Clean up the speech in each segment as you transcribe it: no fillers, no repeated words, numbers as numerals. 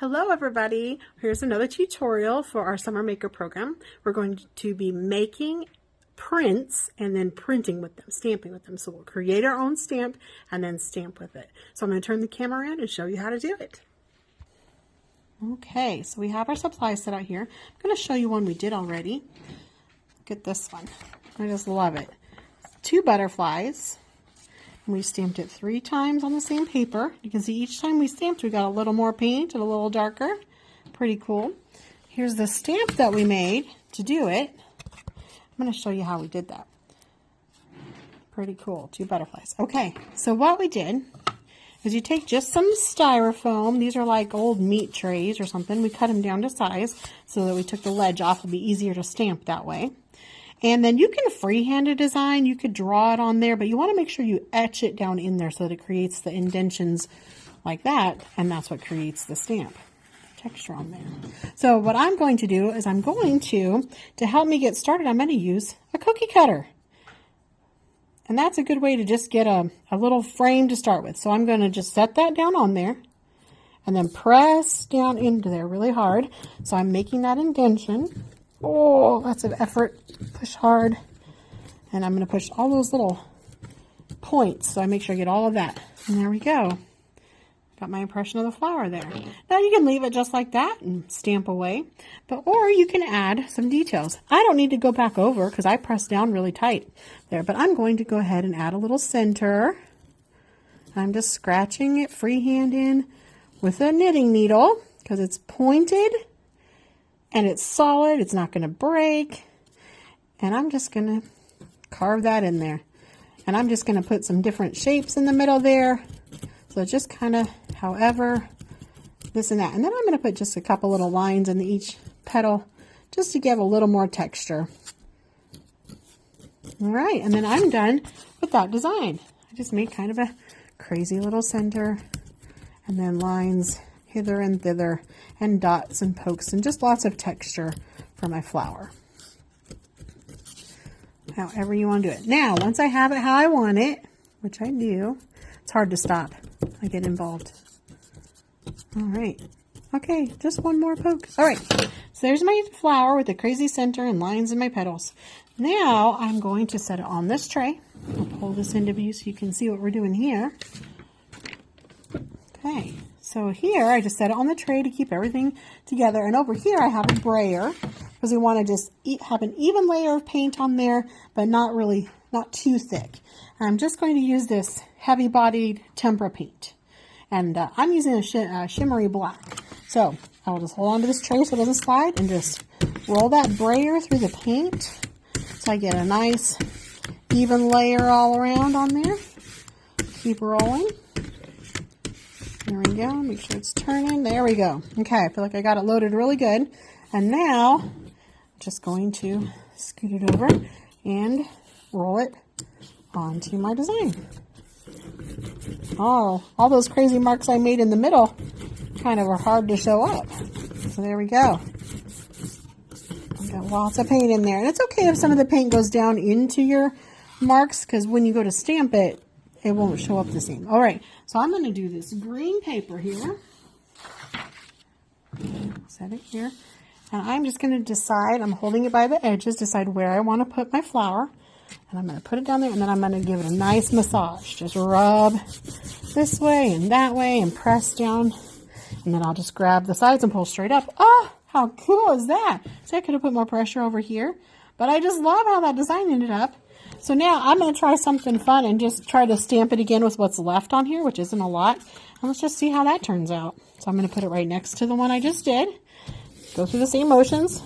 Hello everybody, here's another tutorial for our summer maker program. We're going to be making prints and then printing with them, stamping with them. So we'll create our own stamp and then stamp with it. So I'm going to turn the camera around and show you how to do it. Okay, so we have our supplies set out here. I'm going to show you one we did already. Look at this one. I just love it. 2 butterflies. We stamped it 3 times on the same paper. You can see each time we stamped, we got a little more paint and a little darker. Pretty cool. Here's the stamp that we made to do it. I'm going to show you how we did that. Pretty cool. 2 butterflies. Okay, so what we did is you take just some styrofoam. These are like old meat trays or something. We cut them down to size so that we took the ledge off. It'll be easier to stamp that way. And then you can freehand a design. You could draw it on there, but you want to make sure you etch it down in there so that it creates the indentions like that, and that's what creates the stamp texture on there. So what I'm going to do is I'm going to help me get started, I'm going to use a cookie cutter. And that's a good way to just get a little frame to start with. So I'm going to just set that down on there and then press down into there really hard. So I'm making that indentation. Oh, that's an effort. Push hard. And I'm going to push all those little points so I make sure I get all of that. And there we go. Got my impression of the flower there. Now you can leave it just like that and stamp away. Or you can add some details. I don't need to go back over because I pressed down really tight there. But I'm going to go ahead and add a little center. I'm just scratching it freehand in with a knitting needle because it's pointed. And it's solid, it's not going to break. And I'm just going to carve that in there. And I'm just going to put some different shapes in the middle there. So just kind of however, this and that. And then I'm going to put just a couple little lines in each petal just to give a little more texture. All right, and then I'm done with that design. I just made kind of a crazy little center and then lines hither and thither, and dots and pokes, and just lots of texture for my flower. However you want to do it. Now, once I have it how I want it, which I do, it's hard to stop. I get involved. All right. Okay, just one more poke. All right, so there's my flower with the crazy center and lines in my petals. Now, I'm going to set it on this tray. I'll pull this into view so you can see what we're doing here. Okay. So here, I just set it on the tray to keep everything together. And over here, I have a brayer because we want to just have an even layer of paint on there, but not too thick. I'm just going to use this heavy-bodied tempera paint. And I'm using a shimmery black. So I'll just hold on to this tray so it doesn't slide and just roll that brayer through the paint so I get a nice even layer all around on there. Keep rolling. There we go. Make sure it's turning. There we go. Okay, I feel like I got it loaded really good. And now, I'm just going to scoot it over and roll it onto my design. Oh, all those crazy marks I made in the middle kind of are hard to show up. So there we go. I've got lots of paint in there. And it's okay if some of the paint goes down into your marks because when you go to stamp it, it won't show up the same. All right, so I'm going to do this green paper here. Set it here. And I'm just going to decide, I'm holding it by the edges, decide where I want to put my flower. And I'm going to put it down there, and then I'm going to give it a nice massage. Just rub this way and that way and press down. And then I'll just grab the sides and pull straight up. Oh, how cool is that? So I could have put more pressure over here. But I just love how that design ended up. So now I'm going to try something fun and just try to stamp it again with what's left on here, which isn't a lot. And let's just see how that turns out. So I'm going to put it right next to the one I just did. Go through the same motions.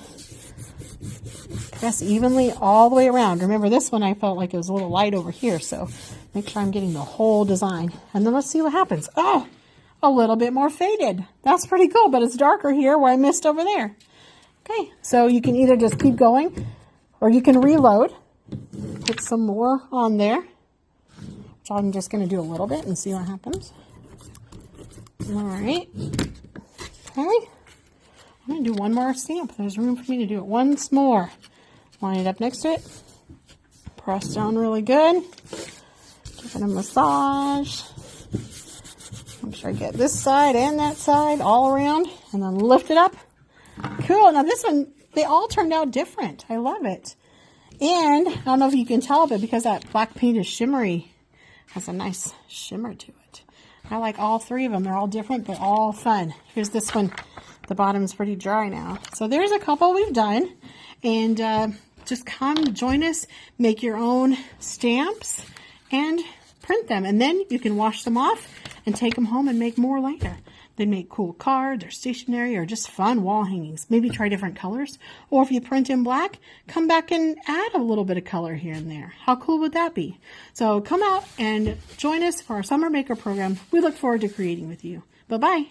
Press evenly all the way around. Remember, this one I felt like it was a little light over here, so make sure I'm getting the whole design. And then let's see what happens. Oh, a little bit more faded. That's pretty cool, but it's darker here where I missed over there. Okay, so you can either just keep going or you can reload. Put some more on there, which I'm just going to do a little bit and see what happens. All right. Okay. I'm going to do one more stamp. There's room for me to do it once more. Line it up next to it. Press down really good. Give it a massage. Make Should I get this side and that side all around and then lift it up? Cool. Now this one, they all turned out different. I love it. And I don't know if you can tell, but because that black paint is shimmery, has a nice shimmer to it. I like all three of them. They're all different, but all fun. Here's this one. The bottom's pretty dry now. So there's a couple we've done. And just come join us, make your own stamps, and print them. And then you can wash them off and take them home and make more later. They make cool cards or stationery or just fun wall hangings. Maybe try different colors. Or if you print in black, come back and add a little bit of color here and there. How cool would that be? So come out and join us for our Summer Maker program. We look forward to creating with you. Bye-bye.